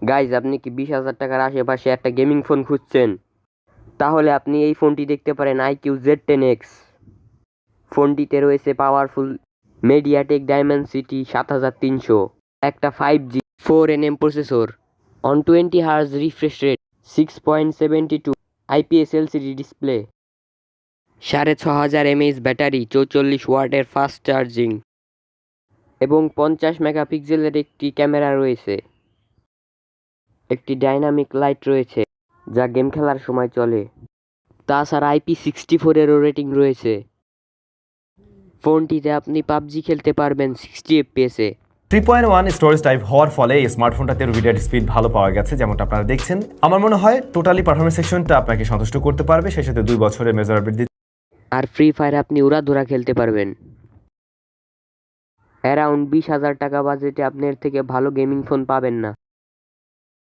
Guys, আপনি কি 20,000 টাকার আশেপাশে একটা গেমিং ফোন খুঁজছেন? তাহলে আপনি এই ফোনটি দেখতে পারেন, আইকিউ Z10X। ফোনটিতে রয়েছে পাওয়ারফুল মিডিয়াটেক ডাইমেনসিটি 7300, একটা 5G 4nm processor, 120 Hz refresh rate, 6.72 IPS LCD display, 6500 mAh battery, 44 ওয়াটের ফাস্ট চার্জিং এবং 50 মেগাপিক্সেলের একটি ক্যামেরা রয়েছে। একটি ডাইনামিক লাইট রয়েছে যা গেম খেলার সময় চলে। তাছাড়া IP64-এরও রেটিং রয়েছে। ফোনটিতে আপনি পাবজি খেলতে পারবেন 60 FPS-এ। 3.1 স্টোরেজ টাইপ হওয়ার ফলে এই স্মার্টফোনটাতে ভিডিও স্পিড ভালো পাওয়া গেছে, যেমনটা আপনারা দেখছেন। আমার মনে হয় টোটালি পারফরমেন্স সেকশনটা আপনাকে সন্তুষ্ট করতে পারবে, সেই সাথে 2 বছরের মেজারেবিলিটি আর ফ্রি ফায়ার আপনি উড়াধুরা খেলতে পারবেন। অ্যারাউন্ড 20,000 টাকা বাজেটে আপনি এর থেকে ভালো গেমিং ফোন পাবেন না।